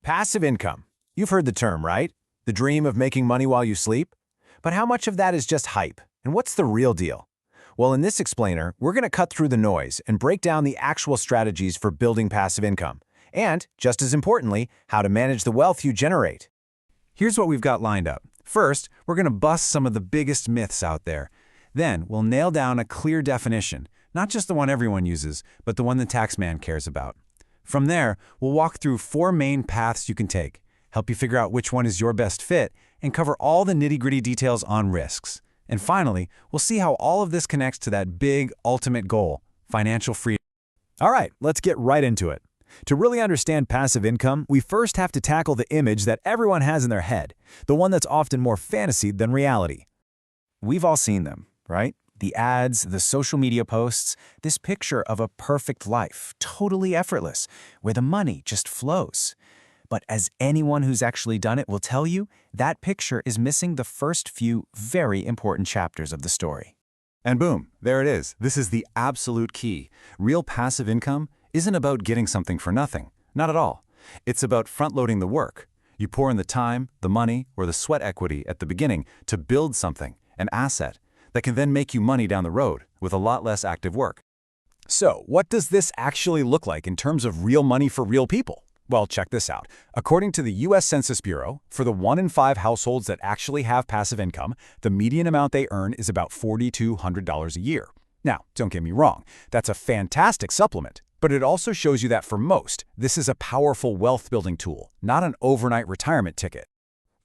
Passive income. You've heard the term, right? The dream of making money while you sleep? But how much of that is just hype? And what's the real deal? Well, in this explainer, we're going to cut through the noise and break down the actual strategies for building passive income. And, just as importantly, how to manage the wealth you generate. Here's what we've got lined up. First, we're going to bust some of the biggest myths out there. Then, we'll nail down a clear definition, not just the one everyone uses, but the one the taxman cares about. From there, we'll walk through 4 main paths you can take, help you figure out which one is your best fit, and cover all the nitty-gritty details on risks. And finally, we'll see how all of this connects to that big, ultimate goal, financial freedom. All right, let's get right into it. To really understand passive income, we first have to tackle the image that everyone has in their head, the one that's often more fantasy than reality. We've all seen them, right? The ads, the social media posts, this picture of a perfect life, totally effortless, where the money just flows. But as anyone who's actually done it will tell you, that picture is missing the first few very important chapters of the story. And boom, there it is. This is the absolute key. Real passive income isn't about getting something for nothing. Not at all. It's about front-loading the work. You pour in the time, the money, or the sweat equity at the beginning to build something, an asset, that can then make you money down the road with a lot less active work. So, what does this actually look like in terms of real money for real people? Well, check this out. According to the U.S. Census Bureau, for the 1 in 5 households that actually have passive income, the median amount they earn is about $4,200 a year. Now, don't get me wrong, that's a fantastic supplement, but it also shows you that for most, this is a powerful wealth-building tool, not an overnight retirement ticket.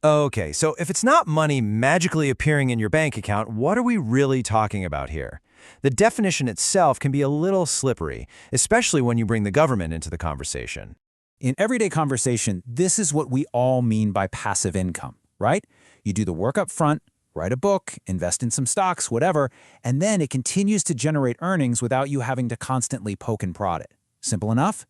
Okay, so if it's not money magically appearing in your bank account, what are we really talking about here? The definition itself can be a little slippery, especially when you bring the government into the conversation. In everyday conversation, this is what we all mean by passive income, right? You do the work up front, write a book, invest in some stocks, whatever, and then it continues to generate earnings without you having to constantly poke and prod it. Simple enough?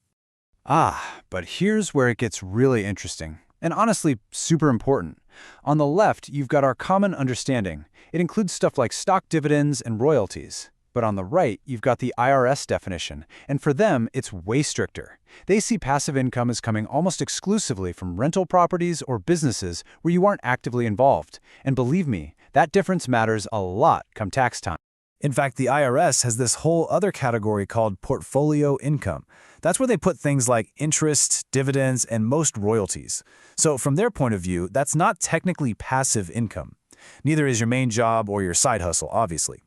But here's where it gets really interesting. And honestly, super important. On the left, you've got our common understanding. It includes stuff like stock dividends and royalties. But on the right, you've got the IRS definition, and for them, it's way stricter. They see passive income as coming almost exclusively from rental properties or businesses where you aren't actively involved. And believe me, that difference matters a lot come tax time. In fact, the IRS has this whole other category called portfolio income. That's where they put things like interest, dividends, and most royalties. So from their point of view, that's not technically passive income. Neither is your main job or your side hustle, obviously.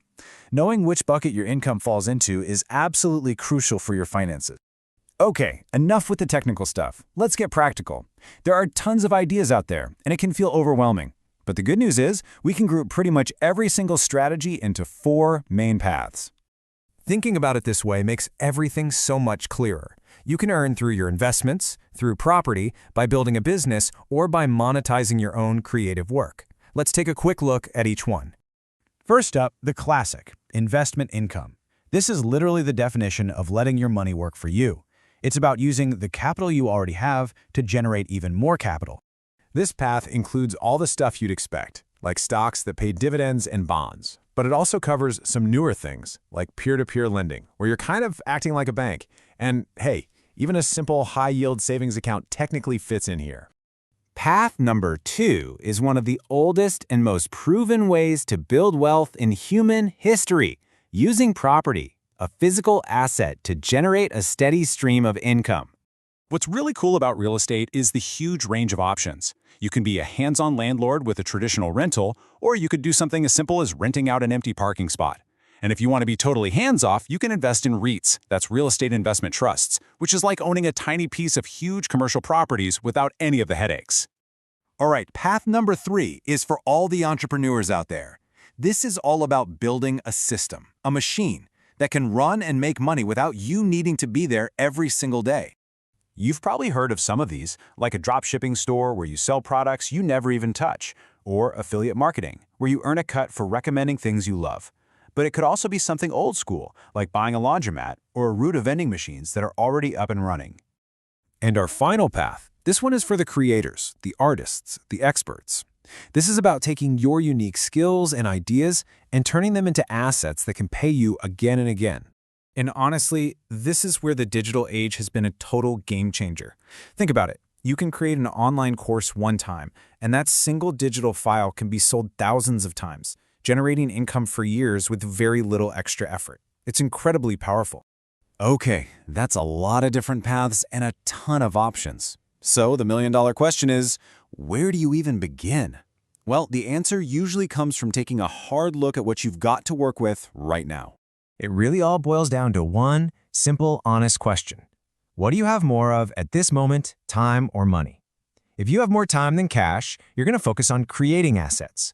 Knowing which bucket your income falls into is absolutely crucial for your finances. Okay, enough with the technical stuff. Let's get practical. There are tons of ideas out there, and it can feel overwhelming. But the good news is, we can group pretty much every single strategy into 4 main paths. Thinking about it this way makes everything so much clearer. You can earn through your investments, through property, by building a business, or by monetizing your own creative work. Let's take a quick look at each one. First up, the classic, investment income. This is literally the definition of letting your money work for you. It's about using the capital you already have to generate even more capital. This path includes all the stuff you'd expect, like stocks that pay dividends and bonds. But it also covers some newer things, like peer-to-peer lending, where you're kind of acting like a bank. And hey, even a simple high-yield savings account technically fits in here. Path number 2 is one of the oldest and most proven ways to build wealth in human history, using property, a physical asset, to generate a steady stream of income. What's really cool about real estate is the huge range of options. You can be a hands-on landlord with a traditional rental, or you could do something as simple as renting out an empty parking spot. And if you want to be totally hands-off, you can invest in REITs, that's real estate investment trusts, which is like owning a tiny piece of huge commercial properties without any of the headaches. All right, path number 3 is for all the entrepreneurs out there. This is all about building a system, a machine, that can run and make money without you needing to be there every single day. You've probably heard of some of these, like a dropshipping store where you sell products you never even touch, or affiliate marketing, where you earn a cut for recommending things you love. But it could also be something old school, like buying a laundromat or a route of vending machines that are already up and running. And our final path, this one is for the creators, the artists, the experts. This is about taking your unique skills and ideas and turning them into assets that can pay you again and again. And honestly, this is where the digital age has been a total game changer. Think about it. You can create an online course one time, and that single digital file can be sold thousands of times, generating income for years with very little extra effort. It's incredibly powerful. Okay, that's a lot of different paths and a ton of options. So the million-dollar question is, where do you even begin? Well, the answer usually comes from taking a hard look at what you've got to work with right now. It really all boils down to one simple, honest question. What do you have more of at this moment, time or money? If you have more time than cash, you're going to focus on creating assets.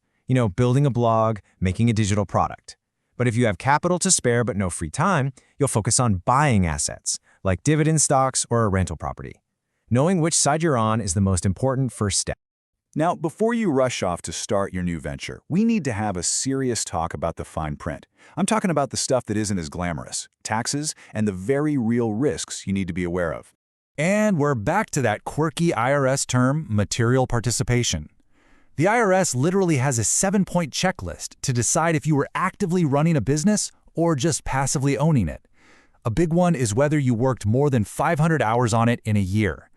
Building a blog, making a digital product. But if you have capital to spare but no free time, you'll focus on buying assets, like dividend stocks or a rental property. Knowing which side you're on is the most important first step. Now, before you rush off to start your new venture, we need to have a serious talk about the fine print. I'm talking about the stuff that isn't as glamorous, taxes, and the very real risks you need to be aware of. And we're back to that quirky IRS term, material participation. The IRS literally has a 7-point checklist to decide if you were actively running a business or just passively owning it. A big one is whether you worked more than 500 hours on it in a year.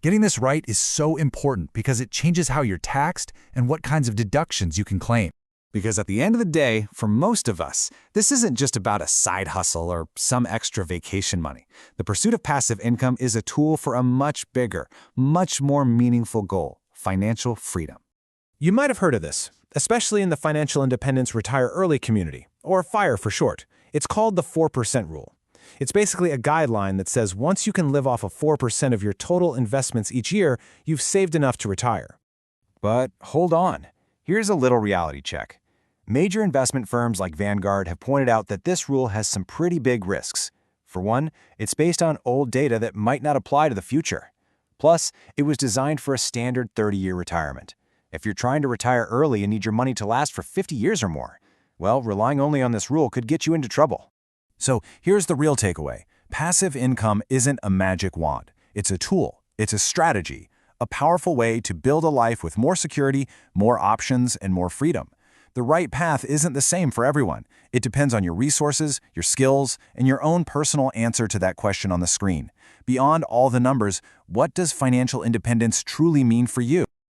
Getting this right is so important because it changes how you're taxed and what kinds of deductions you can claim. Because at the end of the day, for most of us, this isn't just about a side hustle or some extra vacation money. The pursuit of passive income is a tool for a much bigger, much more meaningful goal: financial freedom. You might have heard of this, especially in the financial independence retire early community, or FIRE for short. It's called the 4% rule. It's basically a guideline that says once you can live off of 4% of your total investments each year, you've saved enough to retire. But hold on. Here's a little reality check. Major investment firms like Vanguard have pointed out that this rule has some pretty big risks. For one, it's based on old data that might not apply to the future. Plus, it was designed for a standard 30-year retirement. If you're trying to retire early and need your money to last for 50 years or more, well, relying only on this rule could get you into trouble. So here's the real takeaway. Passive income isn't a magic wand. It's a tool. It's a strategy. A powerful way to build a life with more security, more options, and more freedom. The right path isn't the same for everyone. It depends on your resources, your skills, and your own personal answer to that question on the screen. Beyond all the numbers, what does financial independence truly mean for you?